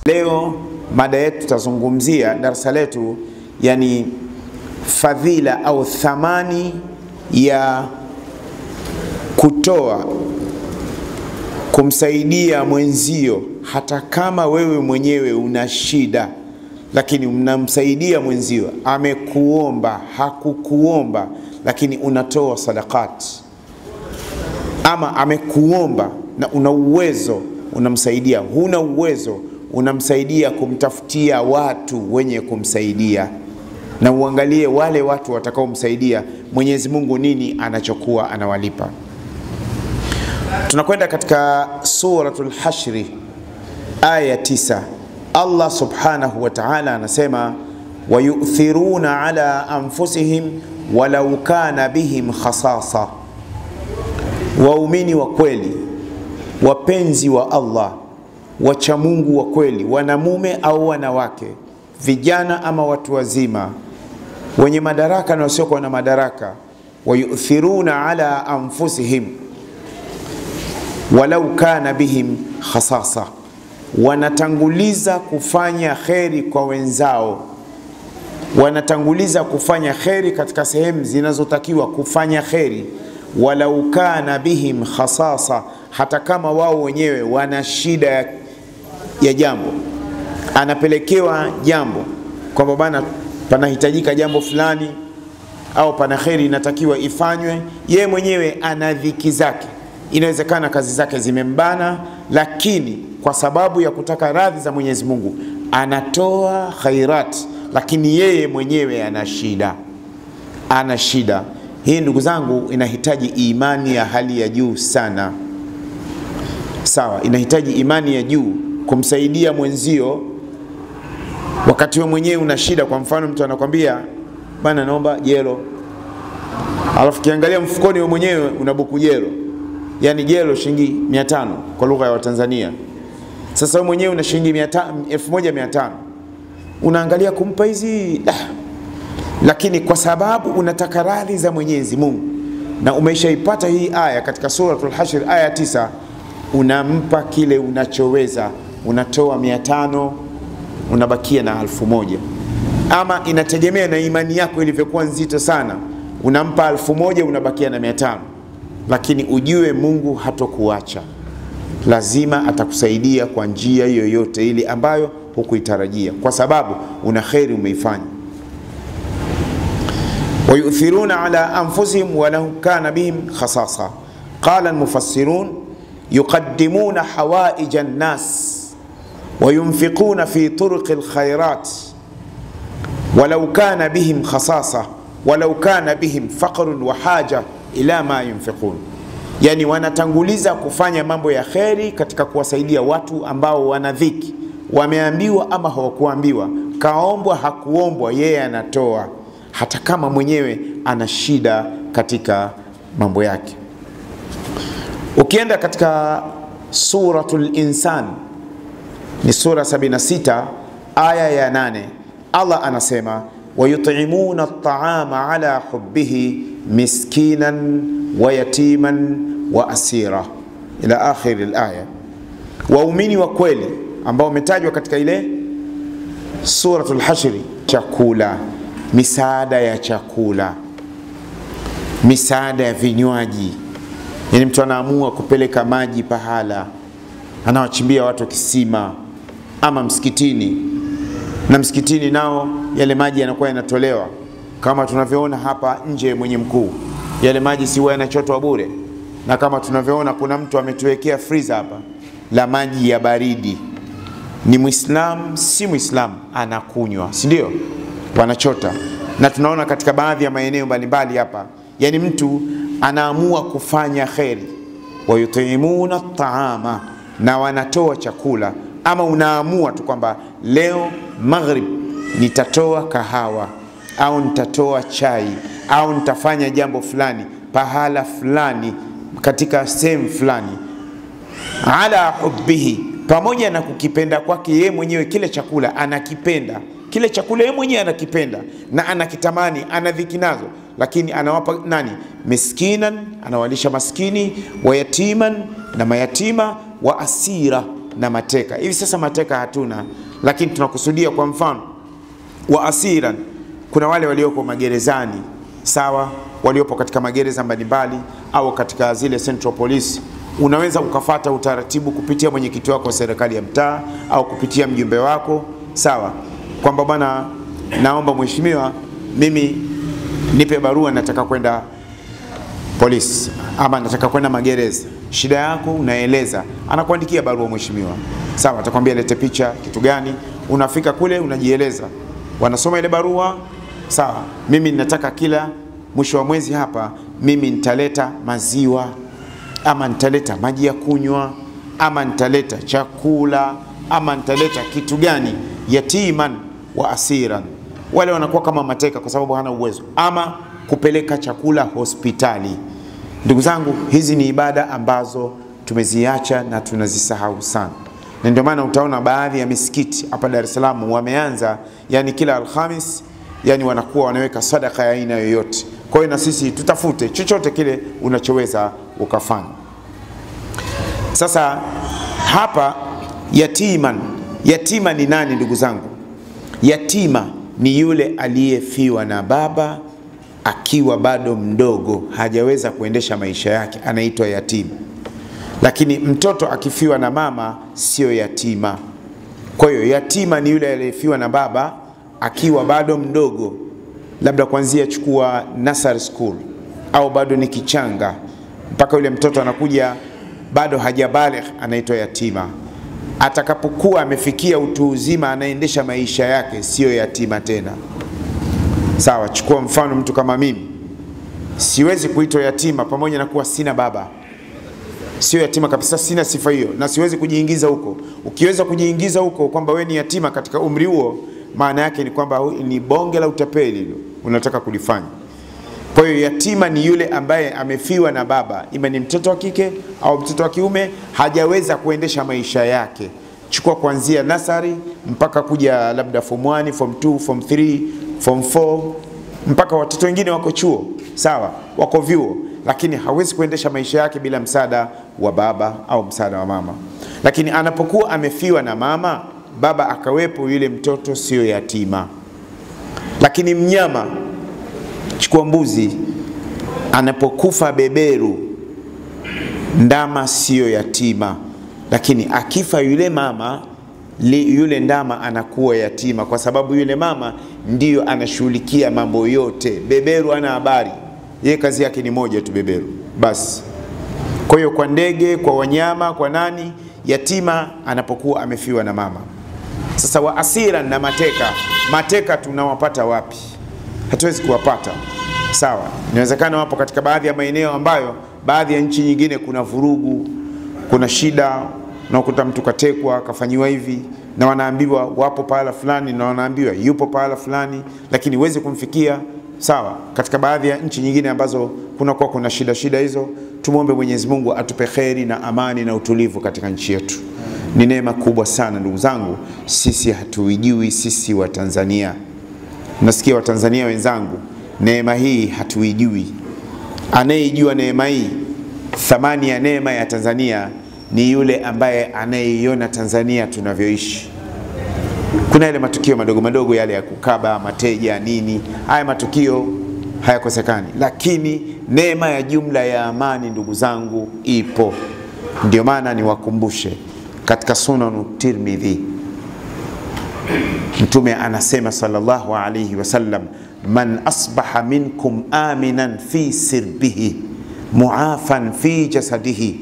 Leo mada yetu tutazungumzia darasa letu, yani fadhila au thamani ya kutoa, kumsaidia mwenzio hata kama wewe mwenyewe una shida, lakini unamsaidia mwenzio. Amekuomba, hakukuomba, lakini unatoa sadaqat. Ama amekuomba na una uwezo, unamsaidia. Huna uwezo, unamsaidia kumtafutia watu wenye kumsaidia. Na uangalie wale watu watakao msaidia, Mwenyezi Mungu nini anachokuwa anawalipa. Tunakwenda katika suratul Hashri aya 9. Allah subhanahu wa ta'ala anasema, wayu'thiruna ala anfusihim walau kana bihim khasasa. Waumini wa kweli, wapenzi wa Allah, wacha Mungu wa kweli, wanamume au wanawake, vijana ama watu wazima, wenye madaraka na wasiokuwa na madaraka, wayu'thiruna ala anfusihim walau kana bihim khasasa. Wanatanguliza kufanya kheri kwa wenzao, wanatanguliza kufanya kheri katika sehemu zinazotakiwa kufanya kheri, walau kana bihim khasasa, hata kama wao wenyewe wana shida ya jambo. Anapelekewa jambo kwamba bana panahitajika jambo fulani au pana kheri inatakiwa ifanywe, yeye mwenyewe ana dhiki zake, inawezekana kazi zake zimembana, lakini kwa sababu ya kutaka radhi za Mwenyezi Mungu anatoa khairat, lakini yeye mwenyewe ana shida. Hii ndugu zangu inahitaji imani ya hali ya juu sana. Sawa, inahitaji imani ya juu kumsaidia mwenzio wakati wewe mwenyewe una shida. Kwa mfano mtu anakuambia bana naomba jelo, alafu kiangalia mfukoni wewe mwenyewe una buku jelo, yani jelo shilingi 500 kwa lugha ya Watanzania. Sasa wewe mwenyewe una shilingi 1500, unaangalia kumpa hizi lakini kwa sababu unataka radhi za Mwenyezi Mungu na umeshaipata hii aya katika suratul Hashr aya 9, unampa kile unachoweza. Unatoa 500, unabakia na 1000. Ama inategemea na imani yako ilivyokuwa nzito sana, unampa 1000, unabakia na 500. Lakini ujue Mungu hatokuacha, lazima atakusaidia kwa njia yoyote ile ambayo hukuitarajia, kwa sababu una kheri umeifanya. wayu'thiruna ala anfusihim walau kana bihim khasasa. Qala almufassirun yuqaddimuna hawaij an-nas وينفقون في طرق الخيرات ولو كان بهم خصاصة ولو كان بهم فقر وحاجة إلى ما ينفقون. Yani wanatanguliza kufanya mambo ya kheri katika kuwasaidia watu ambao wana dhiki, wameambiwa ama hawakuambiwa, kaombwa hakuombwa, yeye anatoa hata kama mwenyewe ana shida katika mambo yake. Ukienda katika suratul Insan, ni sura 76 aya ya 8, Allah anasema wayut'imuna at'ama ala hubbihi miskinan wa yatiman wa asira ila akhir alaya. Waumini wa kweli ambao umetajwa katika ile suratul Hashri, chakula, misaada ya chakula, misaada ya vinywaji. Yani mtu anaamua kupeleka maji pahala, anawachimbia watu kisima ama msikitini, na msikitini nao yale maji yanakuwa yanatolewa kama tunavyoona hapa nje mwenye mkuu, yale maji si yanachotwa bure. Na kama tunavyoona kuna mtu ametuwekea freezer hapa la maji ya baridi, ni Muislam si Muislam anakunywa, si ndio? Wanachota. Na tunaona katika baadhi ya maeneo mbalimbali hapa, yani mtu anaamua kufanya kheri, wayutimuna at'ama, na wanatoa chakula. Ama unaamua tu kwamba leo maghrib nitatoa kahawa au nitatoa chai au nitafanya jambo fulani pahala fulani katika sehemu fulani, ala hubbihi, pamoja na kukipenda kwake yeye mwenyewe. Kile chakula anakipenda, kile chakula yeye mwenyewe anakipenda na anakitamani, anadhiki nazo, lakini anawapa nani? Miskinan, anawalisha maskini, wa yatiman, na mayatima, wa asira, na mateka. Hivi sasa mateka hatuna, lakini tunakusudia kwa mfano wa asiran, kuna wale walioko magerezani, sawa, waliopo katika magereza mbalimbali au katika zile Central Police. Unaweza ukafata utaratibu kupitia mwenyekiti wako wa serikali ya mtaa au kupitia mjumbe wako, sawa, kwamba bwana, naomba mheshimiwa, mimi nipe barua, nataka kwenda polisi ama nataka kwenda magereza. Shida yako unaeleza, anakuandikia barua mheshimiwa, sawa, atakwambia lete picha, kitu gani. Unafika kule unajieleza, wanasoma ile barua, sawa, mimi ninataka kila mwisho wa mwezi hapa mimi nitaleta maziwa ama nitaleta maji ya kunywa ama nitaleta chakula ama nitaleta kitu gani, yatiman wa asiran. Wale wanakuwa kama mateka kwa sababu hana uwezo, ama kupeleka chakula hospitali. Ndugu zangu, hizi ni ibada ambazo tumeziacha na tunazisahau sana. Na ndio maana utaona baadhi ya misikiti hapa Dar es Salaam wameanza, yani kila Alhamis, yani wanakuwa wanaweka sadaka ya aina yoyote. Kwa hiyo na sisi tutafute chochote kile unachoweza ukafanya. Sasa hapa yatiman, yatima ni nani ndugu zangu? Yatima ni yule aliyefiwa na baba akiwa bado mdogo, hajaweza kuendesha maisha yake, anaitwa yatima. Lakini mtoto akifiwa na mama sio yatima. Kwa hiyo yatima ni yule aliyefiwa na baba akiwa bado mdogo, labda kuanzia chukua nursery school au bado ni kichanga mpaka yule mtoto anakuja bado hajabaligh, anaitwa yatima. Atakapokuwa amefikia utu uzima, anaendesha maisha yake, sio yatima tena. Sawa, chukua mfano mtu kama mimi, siwezi kuitwa yatima pamoja na kuwa sina baba. Sio yatima kabisa, sina sifa hiyo na siwezi kujiingiza huko. Ukiweza kujiingiza huko kwamba wewe ni yatima katika umri huo, maana yake ni kwamba ni bonge la utapeli hilo unataka kulifanya. Kwa hiyo yatima ni yule ambaye amefiwa na baba, ima ni mtoto wa kike au mtoto wa kiume, hajaweza kuendesha maisha yake. Chukua kuanzia nasari mpaka kuja labda form 1, form 2, form 3, form 4, mpaka watoto wengine wako chuo, sawa, wako vyuo, lakini hawezi kuendesha maisha yake bila msaada wa baba au msaada wa mama. Lakini anapokuwa amefiwa na mama, baba akawepo, yule mtoto sio yatima. Lakini mnyama, chukua mbuzi, anapokufa beberu, ndama sio yatima. Lakini akifa yule mama, yule ndama anakuwa yatima, kwa sababu yule mama ndiyo anashughulikia mambo yote. Beberu ana habari, yeye kazi yake ni moja tu, beberu basi. Kwa hiyo kwa ndege, kwa wanyama, kwa nani, yatima anapokuwa amefiwa na mama. Sasa wa asira na mateka, mateka tunawapata wapi? Hatuwezi kuwapata, sawa. Inawezekana wapo katika baadhi ya maeneo ambayo baadhi ya nchi nyingine kuna vurugu, kuna shida, na ukuta mtu katekwa, kafanyiwa hivi, na wanaambiwa wapo pahala fulani, na wanaambiwa yupo pahala fulani, lakini huwezi kumfikia, sawa. Katika baadhi ya nchi nyingine ambazo kuna shida hizo, tumuombe Mwenyezi Mungu atupe kheri na amani na utulivu katika nchi yetu. Ni neema kubwa sana ndugu zangu, sisi hatuijui, sisi wa Tanzania. Nasikia wa Tanzania wenzangu, neema hii hatuijui. Anayejua neema hii, thamani ya neema ya Tanzania, ni yule ambaye anayeiona Tanzania tunavyoishi. Kuna yale matukio madogo madogo yale ya kukaba, mateja, nini, haya matukio hayakosekani, lakini neema ya jumla ya amani ndugu zangu ipo. Ndio maana niwakumbushe, katika Sunan Tirmidhi Mtume anasema sallallahu alayhi wasallam, man asbaha minkum aminan fi sirbihi muafan fi jasadihi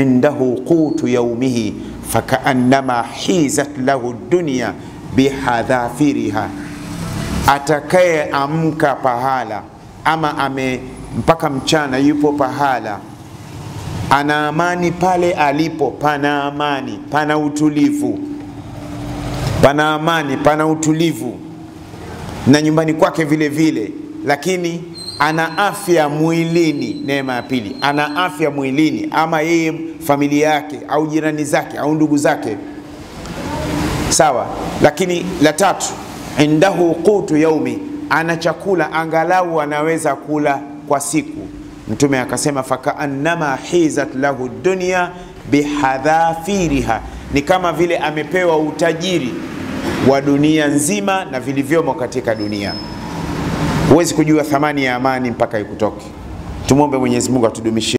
indahu qutu yawmihi fakaannama hizat lahu dunya bihadhafiriha. Atakaye amka pahala ama mpaka mchana yupo pahala, ana amani pale alipo, pana amani, pana utulivu, pana amani, pana utulivu, na nyumbani kwake vile vile, lakini ana afya mwilini. Neema ya pili, ana afya mwilini, ama yeye, familia yake au jirani zake au ndugu zake, sawa. Lakini la tatu, indahu qutu yaumi, ana chakula angalau anaweza kula kwa siku. Mtume akasema fakaannama hizat lahu dunya bihadhafiriha, ni kama vile amepewa utajiri wa dunia nzima na vilivyomo katika dunia. Huwezi kujua thamani ya amani mpaka ikutoke. Tumuombe Mwenyezi Mungu atudumishie